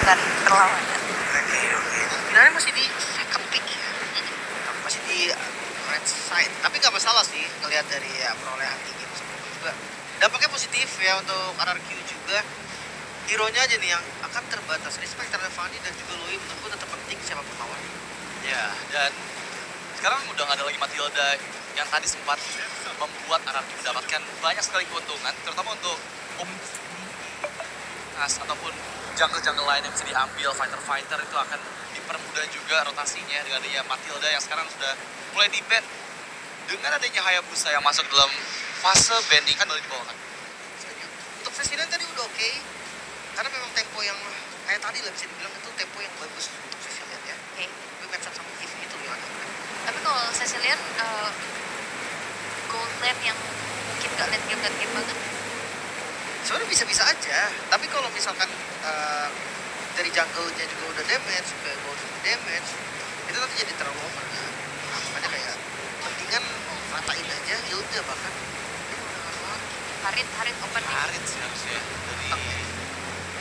menentukan perlawanan. Oke. Sebenarnya masih di second pick ya. Masih di red side. Tapi nggak masalah sih ngelihat dari ya, perolehan tinggi sebelumnya juga. Dampaknya positif ya untuk RRQ juga. Hero-nya aja nih yang akan terbatas. Respect terhadap Fanny dan juga Louis menurutku tetap penting siapapun lawan. Ya, dan sekarang udah nggak ada lagi Matilda yang tadi sempat membuat RRQ mendapatkan banyak sekali keuntungan, terutama untuk ataupun jungle-jungle lain yang bisa diambil, fighter-fighter itu akan dipermudah juga rotasinya dengan adanya Matilda yang sekarang sudah mulai di-ban. Dengan adanya Hayabusa yang masuk dalam fase banding kan boleh dibawakan. Untuk sesi tadi udah oke. Karena memang tempo yang kayak tadi lah bisa dibilang itu tempo yang bagus untuk sesi ya. Oke. Gue match up sama Eve itu gimana? Tapi kalau Cecilian gold lane yang mungkin gak late game banget. Sebenarnya bisa-bisa aja, tapi kalau misalkan dari jungle-nya juga udah damage, ke gold damage, itu nanti jadi terlalu over kan. Nah, makanya kayak mendingan ratain aja, yaudah bahkan. Harit open nih. Harit sih harusnya dari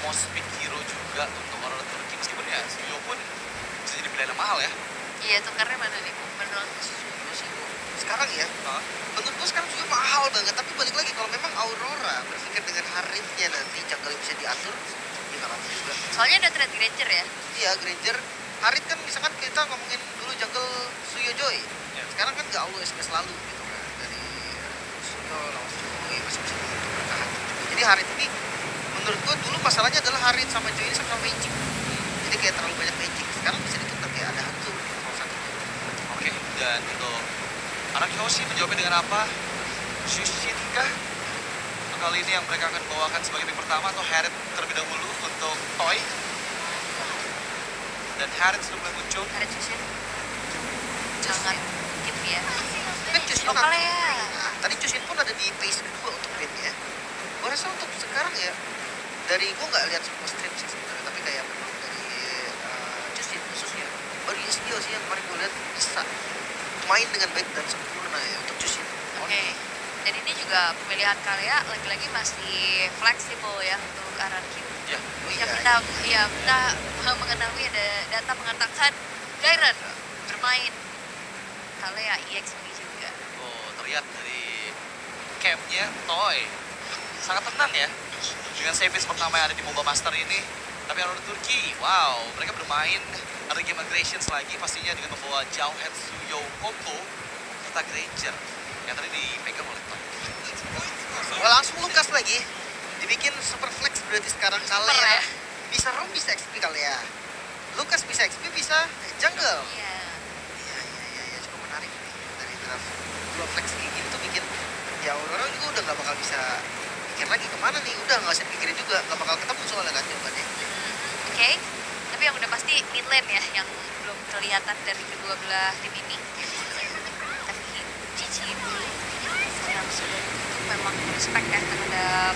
most pick hero juga untuk orang Turki, meskipun ya Suyo pun bisa jadi pilihan yang mahal ya. Iya, tukarnya mana nih? Menurut Sekarang ya, menurut gue sekarang juga mahal banget, tapi balik lagi kalau memang Aurora berpikir dengan Haritnya nanti jungle bisa diatur, ya nggak apa juga. soalnya ada trade Granger ya. Iya, Granger, Harit kan misalkan kita ngomongin dulu jungle Suyo Joy, Ya. sekarang kan nggak always selalu gitu kan, dari Suyo lawan Joy masih bisa bertahan. Jadi Harit ini menurut gue dulu masalahnya adalah Harit sama Joy ini sama magic, jadi kayak terlalu banyak magic. Sekarang bisa ditukar kayak ada hantu salah satu. Oke, dan untuk anak Yoshi menjawabnya dengan apa? Shushin kah? Kali ini yang mereka akan bawakan sebagai pick pertama atau Harit terlebih dahulu untuk Toy. Dan Harit sudah mulai muncul. Harit Cecilian. Jangan gitu ya. Kan Jushin Lokal ya. Nah, tadi Jushin pun ada di phase kedua untuk bandnya. Gue rasa untuk sekarang ya, dari gue nggak lihat semua stream sih sebenarnya, tapi kayak memang dari Jushin khususnya baru Yesio sih yang kemarin gue lihat bisa main dengan baik dan sempurna ya untuk Jushin. Oke. Dan ini juga pemilihan Kalea lagi-lagi masih fleksibel ya untuk RRQ. Ya, Yang kita mengetahui ada data mengatakan Gairen bermain Kalea EXP juga. oh, terlihat dari campnya Toy sangat tenang ya dengan service pertama yang ada di MOBA Master ini. Tapi orang Turki, wow, mereka bermain ada game aggressions lagi pastinya dengan membawa Jauhead Suyo Koko serta Granger yang tadi dipegang oleh Toy. Wah, langsung Lukas lagi dibikin super flex berarti sekarang Super Kalea ya. bisa roam bisa XP Kalea. Lukas bisa XP bisa jungle. Iya. Iya, cukup menarik nih dari draft dua flex kayak gini tuh bikin ya orang juga udah nggak bakal bisa pikir lagi kemana nih, udah nggak usah pikirin juga, nggak bakal ketemu soalnya kan jawabannya. Oke. Tapi yang udah pasti mid lane ya yang belum kelihatan dari kedua belah tim ini. Tapi Cici ini yang sudah itu memang respect ya terhadap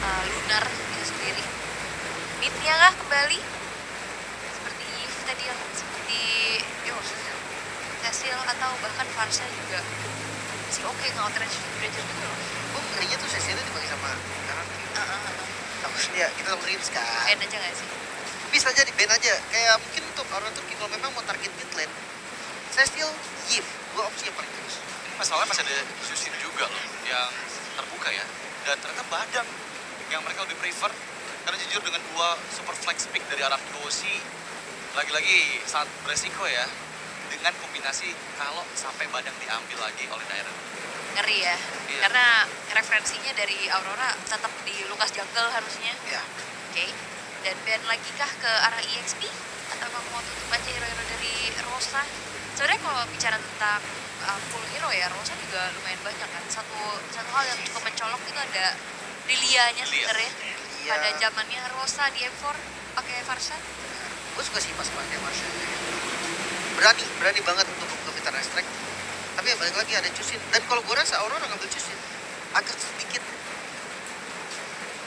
Lunar itu sendiri. Midnya kah kembali? Seperti Yves tadi yang seperti Cecil atau bahkan Farsa juga masih oke nge-outrange Granger juga loh. Gue ngerinya tuh sesinya dibagi sama kanan ya kita ngeriin kan. Enak aja gak sih? Bisa aja di ban aja, kayak mungkin untuk orang Turki kalau memang mau target mid lane, Cecil, Yves, dua opsi yang paling bagus. Ini masalahnya masih ada Shushin juga loh yang terbuka ya. Dan ternyata Badang yang mereka lebih prefer. Karena jujur dengan dua super flex pick dari Arab Yoshi, lagi-lagi sangat beresiko ya. Dengan kombinasi kalau sampai Badang diambil lagi oleh Dairen. Ngeri ya. Iya. Karena referensinya dari Aurora tetap di Lukas Jungle harusnya. Ya, Oke. Dan ban lagi kah ke arah EXP? Atau kamu mau tutup aja hero-hero dari Rosa? Sebenarnya kalau bicara tentang full hero ya, Rosa juga lumayan banyak kan. Satu hal yang cukup mencolok itu ada Lilia-nya Lilia. sebenarnya. Lilia. Pada zamannya Rosa di M4 pakai Farsa. gue suka sih pas pakai Marsha. Berani banget untuk ke Vitar Strike. Tapi ya balik lagi ada Jushin. Dan kalau gue rasa Aurora ngambil Jushin agak sedikit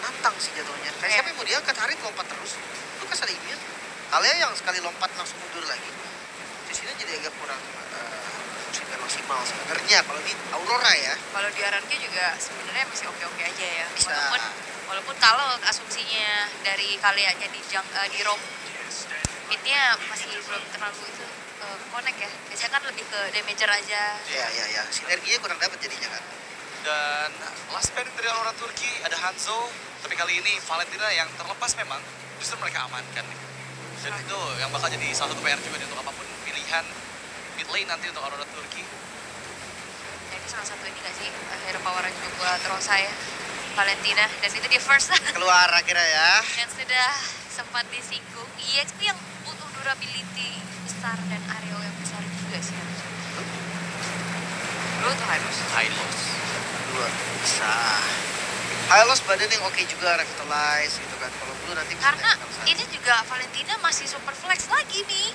nantang sih jatuhnya. Kayak siapa yang mau diangkat, Harit lompat terus. Lu kan ada immune. Kalian yang sekali lompat langsung mundur lagi. Jushinnya jadi agak kurang fungsinya maksimal sebenarnya kalau di Aurora ya. Kalau di RRQ juga sebenarnya masih oke-oke aja ya. Bisa. Walaupun Walaupun kalau asumsinya dari kaliannya di Rome, midnya masih belum terlalu itu connect ya. Biasanya kan lebih ke damager aja. Iya. Sinerginya kurang dapat jadinya kan. Dan last pairing dari Aurora Turki ada Hanzo, tapi kali ini Valentina yang terlepas memang justru mereka amankan nih. Dan itu yang bakal jadi salah satu PR juga nih untuk apapun pilihan mid lane nanti untuk Aurora Turki. Ya, itu salah satu ini gak sih hero power juga buat Rosa ya, Valentina. Dan itu di first Keluar akhirnya ya. yang sudah sempat disinggung. EXP yang butuh durability besar dan area yang besar juga sih harusnya. Blue tuh harus. Hylos. Luar biasa. Hylos badan yang oke juga, revitalize gitu kan. Kalau Blue nanti bisa Karena naik ke ini juga Valentina masih super flex lagi nih.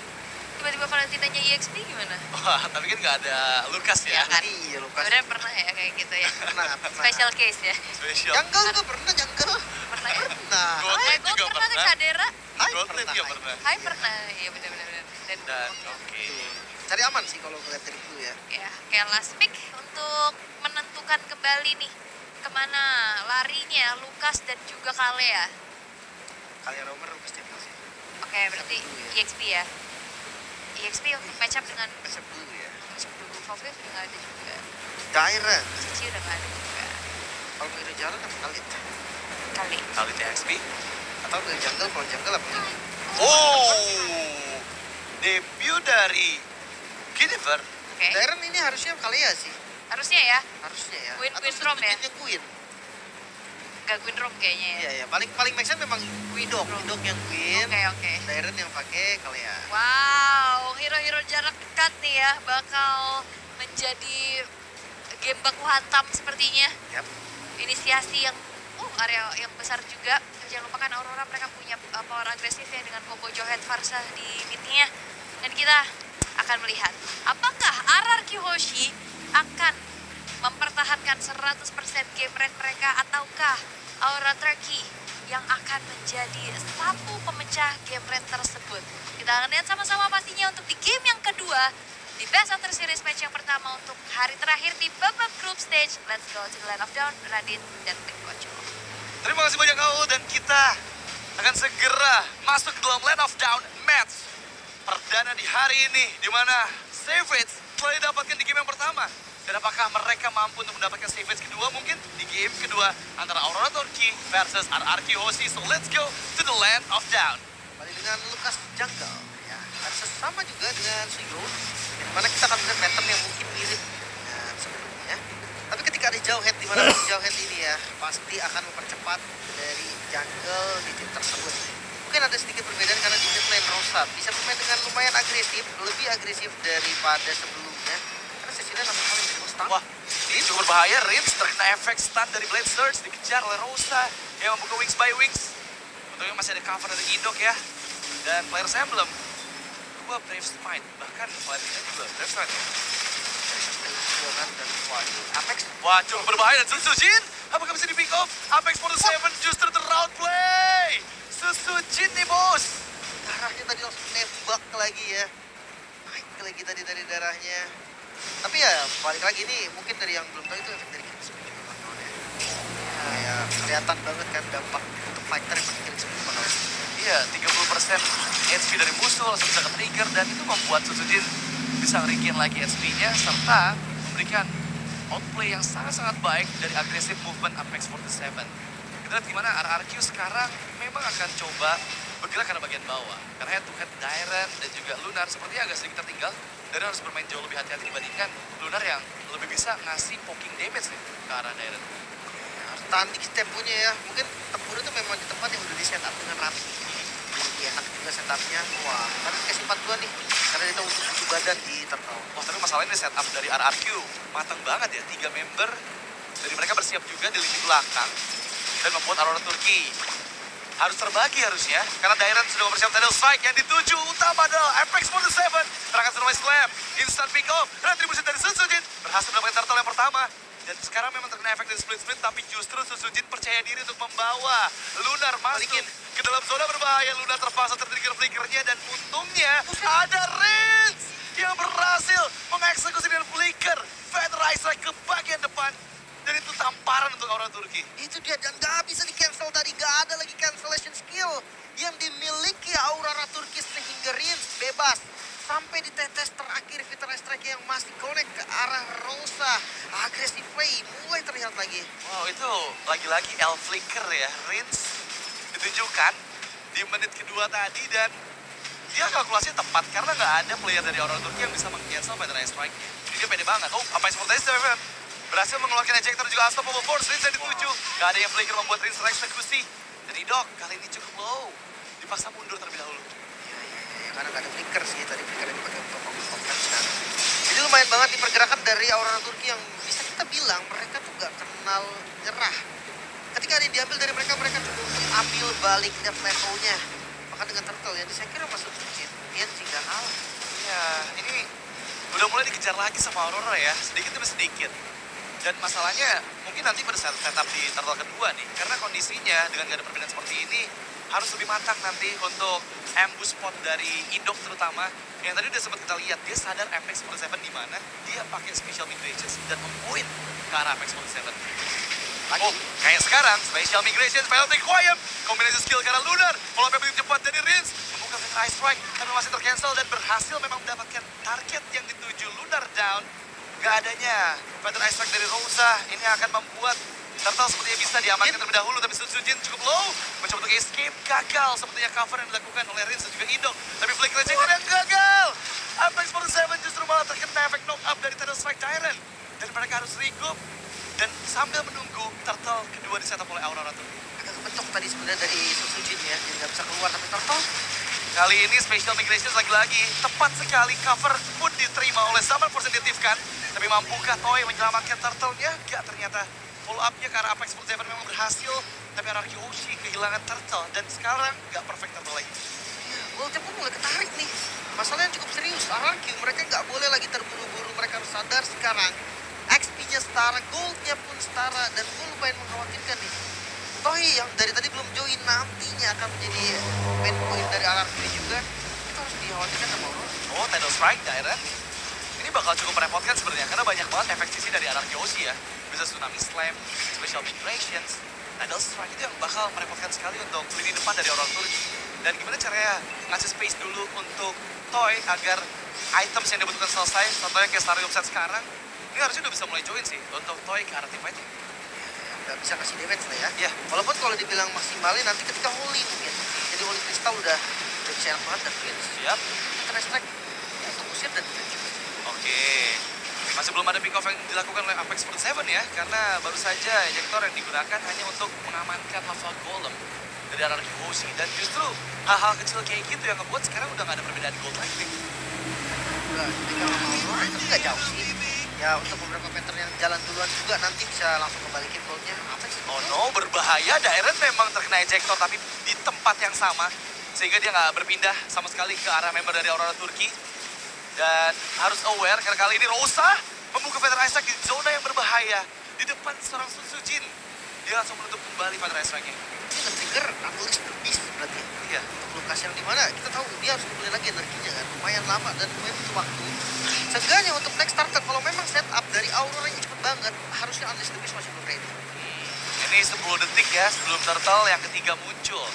Tiba-tiba Valentinanya EXP gimana? Wah, tapi kan nggak ada Lucas ya. Ya kan? Iya, Lukas. Sebenarnya pernah ya kayak gitu ya. Pernah. Special case ya. Spesial. Jungle juga pernah, Jungle. Pernah ya? Nah, Gold Hai, Lane gue juga pernah ke pernah. Kadera. Hai Gold Lane pernah. juga Hai. pernah. Hai pernah, iya benar-benar. Dan oke. Cari aman sih kalau ngeliat dari Blue ya. Ya, kayak last pick untuk menentukan kembali nih kemana larinya Lukas dan juga Kalea. Kalian Romer pasti sih. Oke, berarti Blue ya. EXP ya. EXP untuk match up dengan Macam Blue ya. Blue Fauve udah nggak ada juga. Tyrant. Cici udah nggak ada juga. Kalau mau hero jalan apa kali? Kali. Kali TXP. Atau ke jungle, kalau jungle apa ini? Oh, debut dari Ginever. Oke. Tyrant ini harusnya Kalia sih. Harusnya ya. Harusnya ya. Queen- Atau Queen Rom ya? substitute-nya Queen. Gak Queen Room kayaknya ya. Iya. Paling make sense memang Widok. Rom. Widok yang Queen. Oke. Tyrant yang pakai Kalia. Wow, hero-hero jarak dekat nih ya bakal menjadi game baku hantam sepertinya. Yap. Inisiasi yang area yang besar juga. Jangan lupakan Aurora, mereka punya power agresif ya dengan combo Johet Farsa di midnya. Dan kita akan melihat apakah RRQ Hoshi akan mempertahankan 100% game rate mereka ataukah Aurora Turkey yang akan menjadi satu pemecah game rate tersebut. Kita akan lihat sama-sama pastinya untuk di game yang kedua di Best of Three Series match yang pertama untuk hari terakhir di babak group stage. Let's go to the Land of Dawn, Radit dan Tim Koco. Terima kasih banyak kau dan kita akan segera masuk ke dalam Land of Dawn match perdana di hari ini, di mana Savage telah didapatkan di game yang pertama. Dan apakah mereka mampu untuk mendapatkan Savage kedua mungkin di game kedua antara Aurora Turkey versus RRQ Hoshi. So let's go to the Land of Dawn. Kembali dengan Lukas Jungle. Ya, harusnya sama juga dengan Suyo. Di mana kita akan melihat pattern yang mungkin mirip dengan sebelumnya. Tapi ketika ada jauh head, di mana jauh head ini ya, pasti akan mempercepat dari jungle di tim tersebut. Mungkin ada sedikit perbedaan karena di mid lane Rosa bisa bermain dengan lumayan agresif, lebih agresif daripada sebelumnya. Karena sesinya 6 kali jadi stun. Wah, ini cukup berbahaya. Rins terkena efek stun dari Blade Surge, dikejar oleh Rosa yang membuka wings by wings. Untungnya masih ada cover dari Indok ya. Dan Players Emblem, dua Brave Smite, bahkan Valentina juga Brave Smite. Dan waduh, Apex, wah cukup berbahaya dan Susujin, apakah bisa di pick off? Apex for the 7 justru ter-round play. Susujin nih bos. darahnya tadi langsung nembak lagi ya. Naik lagi tadi dari darahnya. Tapi ya balik lagi nih, mungkin dari yang belum tahu itu efek dari kill switch juga kawan ya. Ya kelihatan banget kan dampak untuk fighter yang pakai kill switch kawan. Iya, 30% HP dari musuh langsung bisa ke-trigger dan itu membuat Susujin bisa nge-regain lagi HP-nya serta memberikan outplay yang sangat-sangat baik dari agresif movement Apex 47. Kita lihat gimana RRQ sekarang memang akan coba bergerak ke arah bagian bawah. Karena head to head Dairen dan juga Lunar sepertinya agak sedikit tertinggal. Dairen harus bermain jauh lebih hati-hati dibandingkan Lunar yang lebih bisa ngasih poking damage nih ke arah Dairen. Harus tahan dikit temponya ya. Mungkin tempur itu memang di tempat yang udah di setup dengan rapi. Jadi enak juga setupnya. Wah, tapi kasih 4-2 nih. Karena dia tahu untuk butuh badan di turtle. Wah, tapi masalahnya setup dari RRQ matang banget ya. 3 member dari mereka bersiap juga di lini belakang dan membuat Aurora Turkey harus terbagi harusnya karena Dairen sudah mempersiapkan Tidal Strike yang dituju utama adalah Apex 47 serangan Survive Slam instant pick off retribution dari Susujin berhasil mendapatkan turtle yang pertama dan sekarang memang terkena efek dari split tapi justru Susujin percaya diri untuk membawa Lunar masuk ke dalam zona berbahaya. Lunar terpaksa tertrigger flickernya dan untungnya ada Rins yang berhasil mengeksekusi dengan flicker Feather Ice Strike ke bagian depan Dan itu tamparan untuk Aurora Turki. Itu dia, dan gak bisa di-cancel tadi. Gak ada lagi cancellation skill yang dimiliki Aurora Turki sehingga Rins bebas. Sampai di tetes terakhir Vitara Strike yang masih connect ke arah Rosa. Aggressive play mulai terlihat lagi. Wow, itu lagi-lagi L flicker ya. Rins ditunjukkan di menit kedua tadi dan dia kalkulasinya tepat karena nggak ada player dari Aurora Turki yang bisa meng-cancel Vitara Strike. Jadi dia pede banget. Oh, apa seperti itu, berhasil mengeluarkan ejector juga unstoppable force. Rins yang dituju. Gak ada yang flicker membuat Rins tereksekusi. Dan Idok kali ini cukup low. Dipaksa mundur terlebih dahulu. Karena nggak ada flicker sih tadi, flicker yang dipakai untuk kompens kan. Jadi lumayan banget di pergerakan dari Aurora Turki yang bisa kita bilang mereka tuh gak kenal nyerah. Ketika ada yang diambil dari mereka, mereka coba untuk ambil balik death levelnya. Maka dengan turtle ya, saya kira masuk Sujin, dia sih gak kalah. Ya, ini udah mulai dikejar lagi sama Aurora ya, sedikit demi sedikit. Dan masalahnya mungkin nanti pada saat setup di turtle kedua nih, karena kondisinya dengan gak ada perbedaan seperti ini, harus lebih matang nanti untuk ambush spot dari Indok terutama. Yang tadi udah sempat kita lihat, dia sadar Apex 47 di mana, dia pakai special migrations dan mempoint ke arah Apex 47. Oh, kayak sekarang, special migrations, penalty quiet, kombinasi skill ke arah Lunar, follow up begitu cepat dari Rins, membuka Feather Ice Strike, tapi masih tercancel dan berhasil memang mendapatkan target yang dituju Lunar down. Gak adanya Feather Ice Strike dari Rosa, ini akan membuat Turtle sepertinya bisa diamankan terlebih dahulu, tapi Sujin cukup low. Mencoba untuk escape, gagal. Sepertinya cover yang dilakukan oleh Rins dan juga Indok. Tapi flick rejected yang gagal. Apex 47 justru malah terkena efek knock up dari Tidal Strike Tyrant. Dan mereka harus regroup. Dan sambil menunggu, Turtle kedua disetup oleh Aurora Turki. Agak kepencok tadi sebenarnya dari Sujin ya, jadi nggak bisa keluar, tapi Turtle Kali ini Special Migrations lagi-lagi tepat sekali cover pun diterima oleh Zaman Positif kan. Tapi mampukah Toei menyelamatkan Turtle-nya? Gak, ternyata follow up-nya ke arah Apex 47 memang berhasil. Tapi Anarchy Hoshi kehilangan Turtle dan sekarang gak perfect Turtle lagi. Goldnya pun mulai ketarik nih. Masalahnya cukup serius. Anarchy mereka nggak boleh lagi terburu-buru. Mereka harus sadar sekarang. XP-nya setara, goldnya pun setara. Dan gue lumayan mengkhawatirkan nih. Toei yang dari tadi belum join nantinya akan menjadi main point dari Anarchy juga. Kita harus dikhawatirkan sama Aurora. Oh, Tidal Strike Tyrant. Ini bakal cukup merepotkan sebenarnya karena banyak banget efek sisi dari Anarchy Hoshi ya. Bisa Tsunami Slam, Special Migrations, Tidal Strike itu yang bakal merepotkan sekali untuk lini depan dari Aurora Turki. Dan gimana caranya ngasih space dulu untuk Toei agar items yang dibutuhkan selesai, contohnya kayak Starium Set sekarang, ini harusnya udah bisa mulai join sih untuk Toei ke arah teamfight-nya. Udah bisa kasih damage lah ya. Iya. Walaupun kalau dibilang maksimalin nanti ketika Holy mungkin. Jadi Holy Crystal udah bisa enak banget dan win. Siap. Kita strike ya, untuk usir dan defense. Oke. Masih belum ada pick off yang dilakukan oleh Apex 47 ya, karena baru saja ejector yang digunakan hanya untuk mengamankan lava golem dari Anarchy Hoshi. Dan justru hal-hal kecil kayak gitu yang ngebuat sekarang udah gak ada perbedaan gold lagi nih. Udah dipegang sama Aurora, tapi nggak jauh sih. Ya untuk beberapa pattern yang jalan duluan juga nanti bisa langsung kembalikin goldnya. Apa sih? Oh no, berbahaya. Dairen memang terkena ejector tapi di tempat yang sama. Sehingga dia nggak berpindah sama sekali ke arah member dari Aurora Turki. Dan harus aware karena kali ini Rosa membuka Feather Ice Strike di zona yang berbahaya. Di depan seorang Sujin. Dia langsung menutup kembali Feather Ice Strike-nya. Ini nge-trigger Unleash the Beast berarti. Iya. Untuk Lukas yang dimana kita tahu dia harus kembali lagi energinya kan. Lumayan lama dan lumayan butuh waktu. Seenggaknya untuk next starter, kalau memang setup dari Aurora yang cepet banget, harusnya Unleash the Beast masih belum ready. Ini 10 detik ya sebelum Turtle yang ketiga muncul.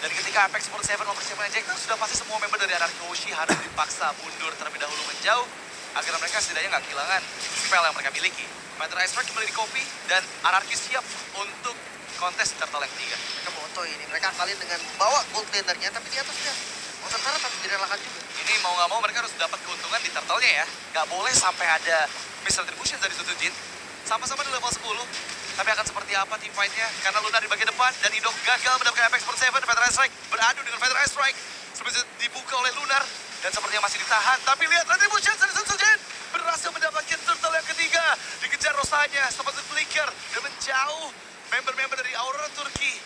Dan ketika Apex 47 mempersiapkan ejector, sudah pasti semua member dari Anarchy Hoshi harus dipaksa mundur terlebih dahulu menjauh agar mereka setidaknya nggak kehilangan spell yang mereka miliki. Feather Ice Strike kembali di copy dan Anarchy siap untuk kontes di Turtle yang ketiga. Mereka moto ini, mereka akalin dengan bawa gold lanernya, tapi di atas dia mau tentara tapi direlakan juga. Ini mau nggak mau mereka harus dapat keuntungan di Turtle-nya ya. Nggak boleh sampai ada misretribution dari Sujin. Sama-sama di level 10. Tapi akan seperti apa team fight-nya? Karena Luna di bagian depan dan Indok gagal mendapatkan Apex 47. Feather Ice Strike beradu dengan Feather Ice Strike. Seperti dibuka oleh Lunar dan sepertinya masih ditahan. Tapi lihat retribution dari Sujin berhasil mendapatkan Turtle yang ketiga. Dikejar Rosanya seperti flicker dan menjauh member-member dari Aurora Turki.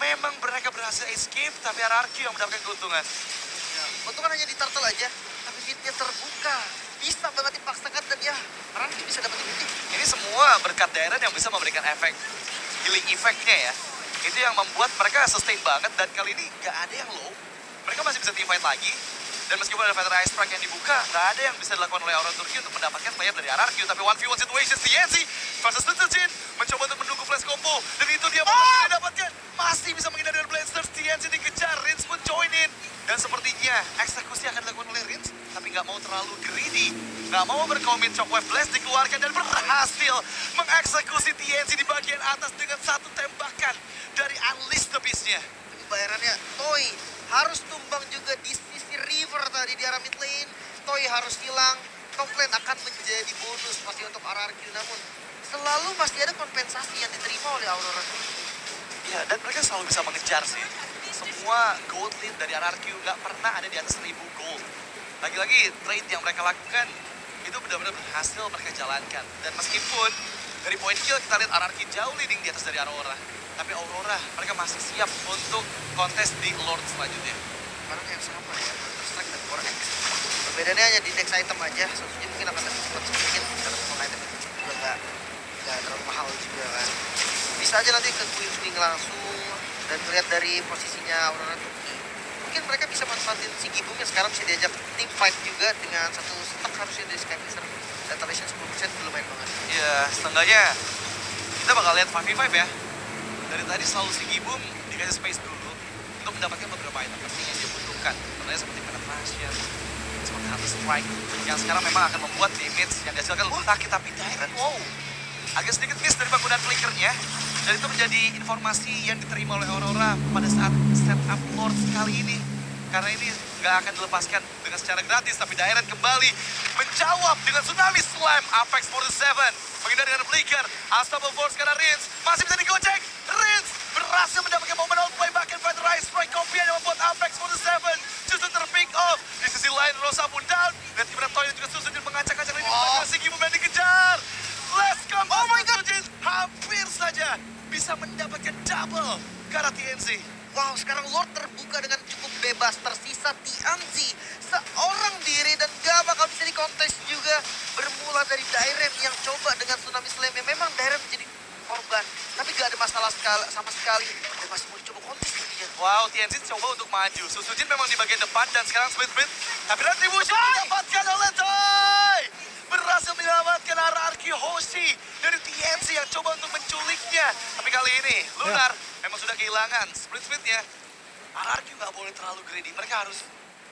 Memang mereka berhasil escape tapi Anarchy yang mendapatkan keuntungan. Ya, keuntungan hanya di Turtle aja, tapi hitnya terbuka. Bisa banget dipaksakan dan ya, Anarchy bisa dapat ini. Ini semua berkat Dairen yang bisa memberikan efek healing effect-nya ya. Itu yang membuat mereka sustain banget dan kali ini gak ada yang low. Mereka masih bisa team fight lagi. Dan meskipun ada Feather Ice Strike yang dibuka, gak ada yang bisa dilakukan oleh Aurora Turki untuk mendapatkan player dari Anarchy. Tapi 1v1 situation, TNC, versus Sutsujin mencoba untuk menunggu flash combo. Dan itu dia yang dapatkan. Masih bisa menghindari dari Blasters. TNC dikejar, Rins pun join in. Dan sepertinya eksekusi akan dilakukan oleh Rins. Tapi nggak mau terlalu greedy. Nggak mau berkomit, Shockwave Blast dikeluarkan dan berhasil mengeksekusi TNC di bagian atas dengan satu tembakan dari Unleash the Beast-nya. Tapi bayarannya, Toy harus tumbang juga di sisi river tadi di arah mid lane. Toy harus hilang. Top lane akan menjadi bonus pasti untuk RRQ. Namun selalu masih ada kompensasi yang diterima oleh Aurora. Ya, dan mereka selalu bisa mengejar sih. Semua gold lead dari RRQ nggak pernah ada di atas 1000 gold. Lagi-lagi trade yang mereka lakukan itu benar-benar berhasil mereka jalankan. Dan meskipun dari point kill kita lihat RRQ jauh leading di atas dari Aurora. Tapi Aurora mereka masih siap untuk kontes di Lord selanjutnya. Barang yang sama ya, Counter-Strike dan Core X. Perbedaannya hanya di next item aja, satunya mungkin akan lebih cepat sedikit karena memang item itu juga nggak terlalu mahal juga kan. Bisa aja nanti ke Queen Swing langsung dan melihat dari posisinya Aurora Turki. Mungkin mereka bisa manfaatin si Gibum yang sekarang bisa diajak team fight juga dengan satu stack harusnya dari Sky Blazer. Dan Talation 10% belum main banget. Ya, setengahnya kita bakal lihat 5v5 ya. Dari tadi selalu si Gibum dikasih space dulu untuk mendapatkan beberapa item penting yang dia butuhkan. Contohnya seperti penetration, seperti Hunter Strike, yang sekarang memang akan membuat damage yang dihasilkan lebih sakit tapi direct. Wow, agak sedikit miss dari penggunaan flickernya. Dan itu menjadi informasi yang diterima oleh Aurora pada saat setup Lord kali ini. Karena ini nggak akan dilepaskan dengan secara gratis, tapi Dairen kembali menjawab dengan Tsunami Slam Apex 47. Menghindari dengan flicker, Unstoppable Force karena Rins masih bisa digocek. Rins berhasil mendapatkan momen outplay, bahkan Featherized Strike Copian yang membuat Apex 47 justru terpick off. Di sisi lain Rosa pun down, dan gimana Toy juga susah mengacak-acak ini. Si Gibum yang dikejar. Let's come, oh my god, hampir saja bisa mendapatkan double karena TNC. Wow, sekarang Lord terbuka dengan cukup bebas. Tersisa TNC seorang diri dan gak bakal bisa dikontes juga. Bermula dari Dairen yang coba dengan Tsunami Slam. Memang Dairen menjadi korban, tapi gak ada masalah sama sekali. Dan masih mau dicoba kontes jadinya. Wow, TNC coba untuk maju. Susujin memang di bagian depan dan sekarang split-split. Tapi Retribution didapatkan oleh Toy. Berhasil menyelamatkan RRQ Hoshi dari TNC yang coba untuk menculiknya. Tapi kali ini Lunar memang sudah kehilangan split-splitnya. RRQ nggak boleh terlalu greedy. Mereka harus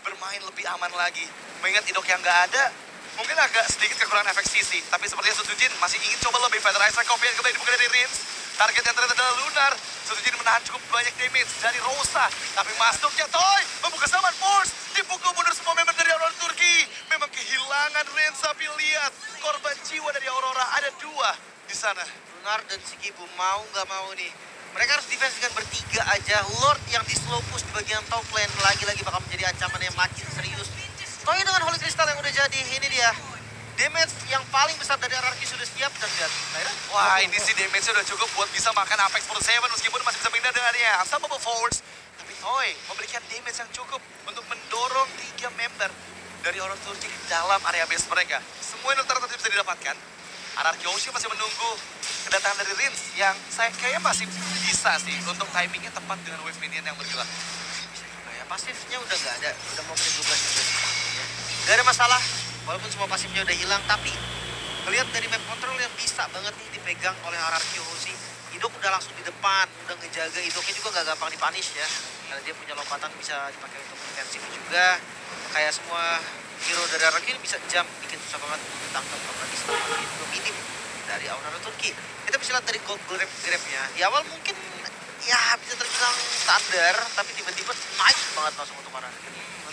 bermain lebih aman lagi. Mengingat Idok yang nggak ada, mungkin agak sedikit kekurangan efek sisi. Tapi sepertinya Susujin masih ingin coba lebih. Featherized Copy yang kembali dibuka dari Rins. Target yang ternyata adalah Lunar. Susujin menahan cukup banyak damage dari Rosa. Tapi masuknya Toy membuka Summon Force. Dipukul mundur semua member dari Aurora Turki. Memang kehilangan Rins, tapi lihat korban jiwa dari Aurora ada 2 di sana. Lunar dan si Gibum mau nggak mau nih. Mereka harus defense dengan bertiga aja. Lord yang di slow push di bagian top lane lagi-lagi bakal menjadi ancaman yang makin serius. Toy dengan Holy Crystal yang udah jadi, ini dia. Damage yang paling besar dari RRQ sudah siap dan lihat. Wah, ini sih damage-nya udah cukup buat bisa makan Apex 47 meskipun masih bisa menghindar dengannya. Unstoppable Force. Tapi Toy memberikan damage yang cukup untuk mendorong 3 member dari Aurora Turki ke dalam area base mereka. Semua yang rata-rata bisa didapatkan. RRQ Hoshi masih menunggu kedatangan dari Rins yang saya kayaknya masih bisa sih untuk timingnya tepat dengan wave minion yang bergerak. Ya, pasifnya udah nggak ada, udah mau menit 12 juga. Gak ada masalah, walaupun semua pasifnya udah hilang, tapi melihat dari map control yang bisa banget nih dipegang oleh RRQ Hoshi. Idok udah langsung di depan, udah ngejaga. Idoknya juga nggak gampang dipunish ya, karena dia punya lompatan bisa dipakai untuk defensif juga. Kayak semua hero dari RRQ ini bisa jump, bikin susah banget untuk ditangkap, apalagi selama itu minim dari Aurora Turki. Kita bisa lihat dari gold grab-nya. Di awal mungkin ya bisa terbilang standar, tapi tiba-tiba naik banget langsung untuk RRQ.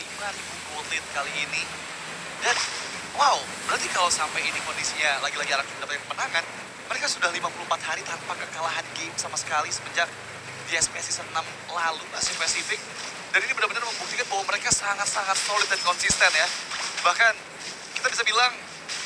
5.000 gold lead kali ini. Dan wow, berarti kalau sampai ini kondisinya lagi-lagi RRQ mendapatkan kemenangan, mereka sudah 54 hari tanpa kekalahan game sama sekali semenjak di SPS Season 6 lalu, masih spesifik. Dan ini benar-benar membuktikan bahwa mereka sangat-sangat solid dan konsisten ya. Bahkan kita bisa bilang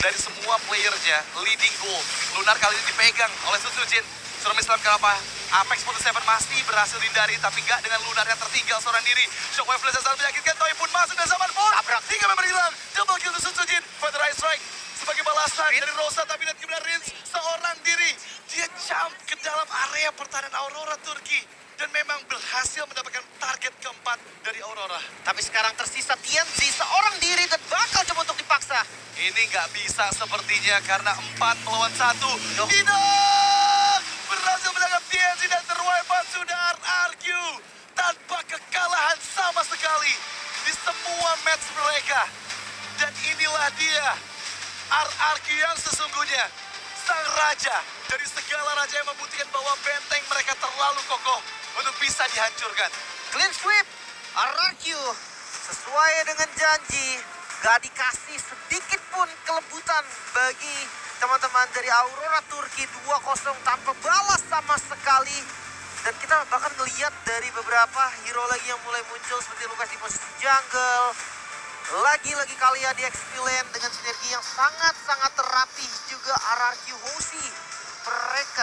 dari semua playernya, leading goal Lunar kali ini dipegang oleh Susujin. Tsunami Slam kenapa? Apex 47 masih berhasil dihindari, tapi gak dengan Lunar yang tertinggal seorang diri. Shockwave Blast yang sangat menyakitkan, Toy pun masuk dan Summon Force. Tabrak, 3 member hilang. Double kill untuk Susujin. Featherized Strike sebagai balasan dari Rosa, tapi lihat gimana Rins seorang diri. Dia jump ke dalam area pertahanan Aurora Turki. Dan memang berhasil mendapatkan target keempat dari Aurora. Tapi sekarang tersisa TNC seorang diri dan bakal coba untuk dipaksa. Ini nggak bisa sepertinya karena 4 melawan 1. Yo. Tidak! Berhasil menangkap TNC dan terwipe out sudah RRQ. Tanpa kekalahan sama sekali di semua match mereka. Dan inilah dia, RRQ yang sesungguhnya. Sang raja dari segala raja yang membuktikan bahwa benteng mereka terlalu kokoh untuk bisa dihancurkan. Clean sweep, RRQ sesuai dengan janji. Gak dikasih sedikit pun kelembutan bagi teman-teman dari Aurora Turki. 2-0 tanpa balas sama sekali. Dan kita bahkan ngelihat dari beberapa hero lagi yang mulai muncul seperti Lukas di posisi jungle. Lagi-lagi Kalia di XP lane dengan sinergi yang sangat-sangat terapi juga RRQ Hoshi. Mereka